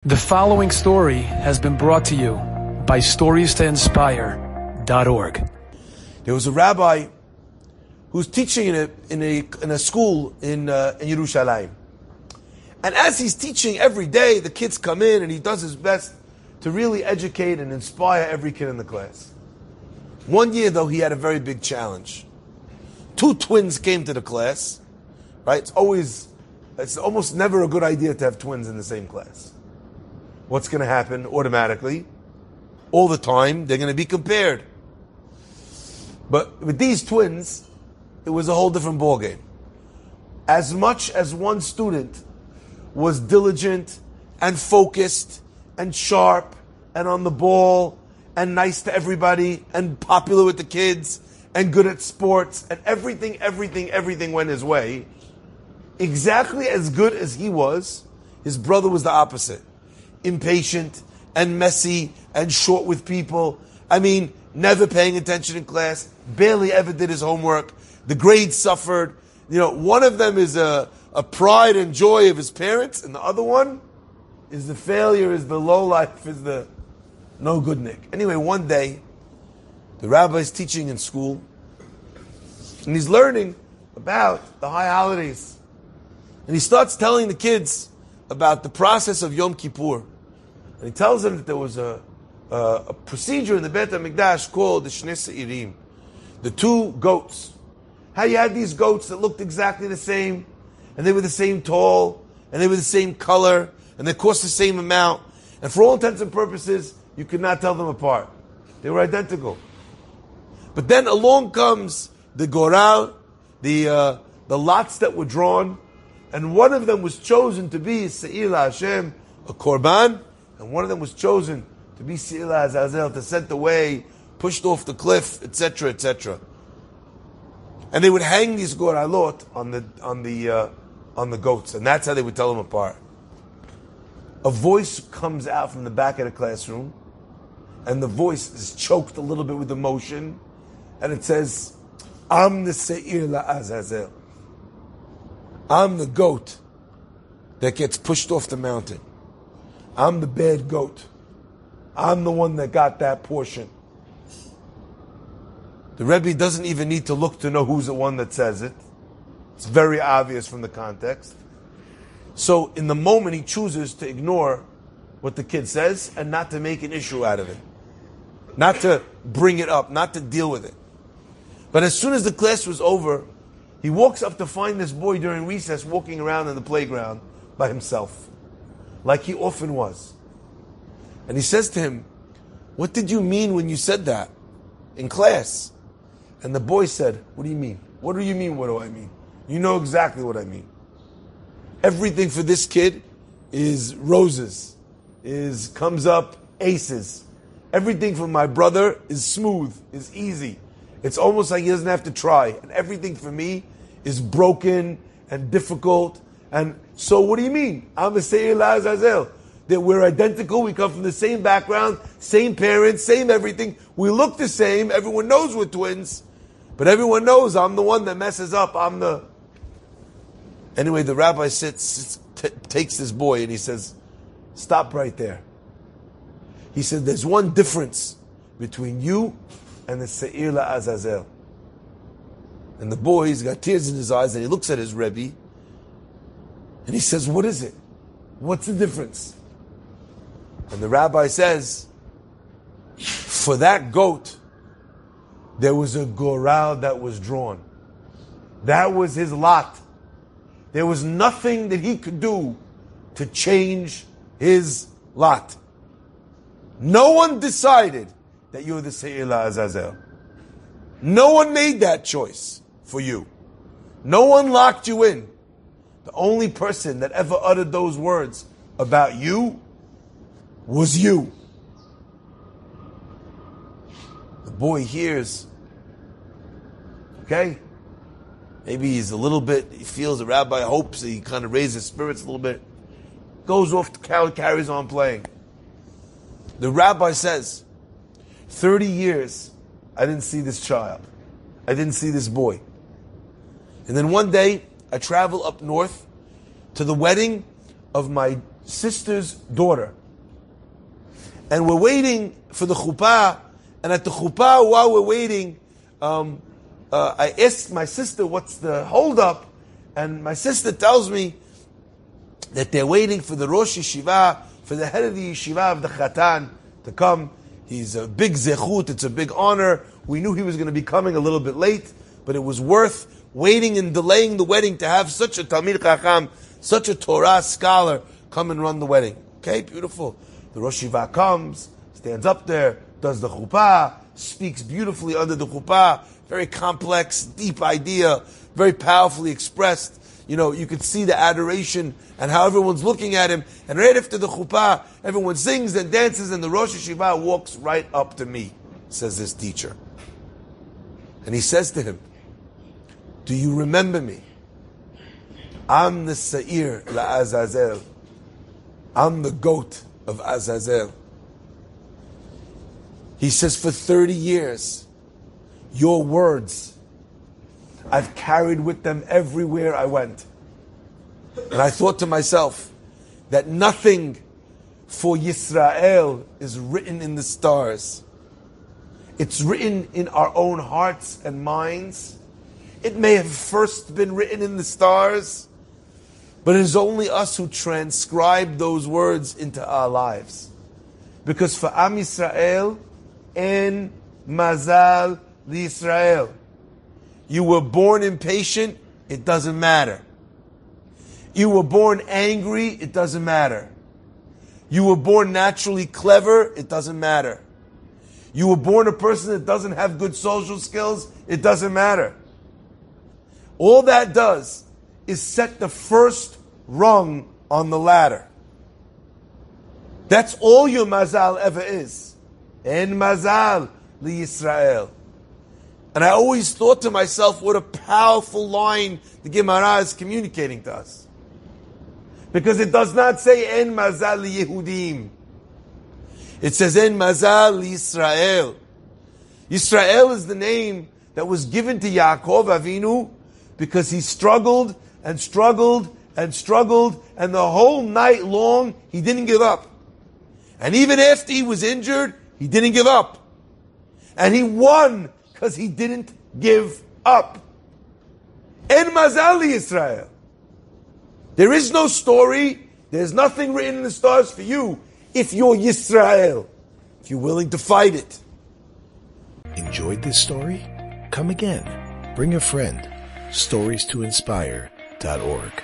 The following story has been brought to you by StoriesToInspire.org. There was a rabbi who's teaching in a school in Yerushalayim. And as he's teaching every day, the kids come in and he does his best to really educate and inspire every kid in the class. One year, though, he had a very big challenge. Two twins came to the class, right? It's almost never a good idea to have twins in the same class. What's going to happen automatically? All the time, they're going to be compared. But with these twins, it was a whole different ballgame. As much as one student was diligent and focused and sharp and on the ball and nice to everybody and popular with the kids and good at sports and everything went his way, exactly as good as he was, his brother was the opposite. Impatient and messy and short with people. I mean, never paying attention in class, barely ever did his homework. The grades suffered. One of them is a pride and joy of his parents, and the other one is the failure, is the low life, is the no good Nick. Anyway, one day, the rabbi's teaching in school, and he's learning about the high holidays. And he starts telling the kids about the process of Yom Kippur. And he tells them that there was a procedure in the Beit HaMikdash called the Shnei Se'irim, the two goats. How you had these goats that looked exactly the same, and they were the same tall, and they were the same color, and they cost the same amount. And for all intents and purposes, you could not tell them apart. They were identical. But then along comes the Goral, the lots that were drawn, and one of them was chosen to be Se'ir Hashem, a Korban, and one of them was chosen to be Se'ir Azazel, to sent away, pushed off the cliff, etc., etc. And they would hang these Goralot on the goats, and that's how they would tell them apart. A voice comes out from the back of the classroom, and the voice is choked a little bit with emotion, and it says, "I'm the Se'ir Azazel. I'm the goat that gets pushed off the mountain. I'm the bad goat. I'm the one that got that portion." The Rebbe doesn't even need to look to know who's the one that says it. It's very obvious from the context. So in the moment, he chooses to ignore what the kid says and not to make an issue out of it. Not to bring it up, not to deal with it. But as soon as the class was over, he walks up to find this boy during recess walking around in the playground by himself, like he often was. And he says to him, "What did you mean when you said that in class?" And the boy said, "What do you mean? What do you mean, what do I mean? You know exactly what I mean. Everything for this kid is roses, comes up aces. Everything for my brother is smooth, is easy. It's almost like he doesn't have to try. And everything for me is broken and difficult. And so what do you mean? I'm a Se'ir Azazel. That we're identical, we come from the same background, same parents, same everything. We look the same, everyone knows we're twins. But everyone knows I'm the one that messes up, Anyway, the rabbi takes this boy and he says, "Stop right there." He said, "There's one difference between you and the Se'ir Azazel." And the boy, he's got tears in his eyes and he looks at his Rebbe and he says, "What is it? What's the difference?" And the rabbi says, "For that goat, there was a goral that was drawn. That was his lot. There was nothing that he could do to change his lot. No one decided that you're the Se'ir Azazel. No one made that choice for you. No one locked you in. The only person that ever uttered those words about you was you." The boy hears, okay, maybe he's a little bit, he feels the rabbi hopes that he kind of raises his spirits a little bit. Goes off, carries on playing. The rabbi says, 30 years, I didn't see this child. I didn't see this boy. And then one day, I travel up north to the wedding of my sister's daughter. And we're waiting for the chuppah, and at the chuppah, while we're waiting, I asked my sister, what's the holdup? And my sister tells me that they're waiting for the Rosh Yeshiva, for the head of the Yeshiva of the Chatan to come. He's a big zechut, it's a big honor. We knew he was going to be coming a little bit late, but it was worth waiting and delaying the wedding to have such a Talmid Chacham, such a Torah scholar come and run the wedding. Okay, beautiful. The Rosh Yeshiva comes, stands up there, does the chuppah, speaks beautifully under the chuppah, very complex, deep idea, very powerfully expressed. You know, you could see the adoration and how everyone's looking at him. And right after the chuppah, everyone sings and dances, and the Rosh Yeshiva walks right up to me, says this teacher. And he says to him, do you remember me? I'm the Sa'ir la'Azazel. I'm the goat of Azazel. He says, for 30 years, your words, I've carried with them everywhere I went. And I thought to myself that nothing for Yisrael is written in the stars. It's written in our own hearts and minds. It may have first been written in the stars, but it is only us who transcribe those words into our lives. Because for Am Yisrael, en mazal liYisrael. You were born impatient, it doesn't matter. You were born angry, it doesn't matter. You were born naturally clever, it doesn't matter. You were born a person that doesn't have good social skills, it doesn't matter. All that does is set the first rung on the ladder. That's all your mazal ever is. En mazal liYisrael. And I always thought to myself, what a powerful line the Gemara is communicating to us. Because it does not say En mazal liYehudim. It says En mazal liYisrael. Yisrael is the name that was given to Yaakov Avinu because he struggled and struggled and struggled, and the whole night long he didn't give up. And even after he was injured, he didn't give up. And he won because he didn't give up. En mazal Yisrael. There is no story. There's nothing written in the stars for you if you're Yisrael, if you're willing to fight it. Enjoyed this story? Come again. Bring a friend. StoriesToInspire.org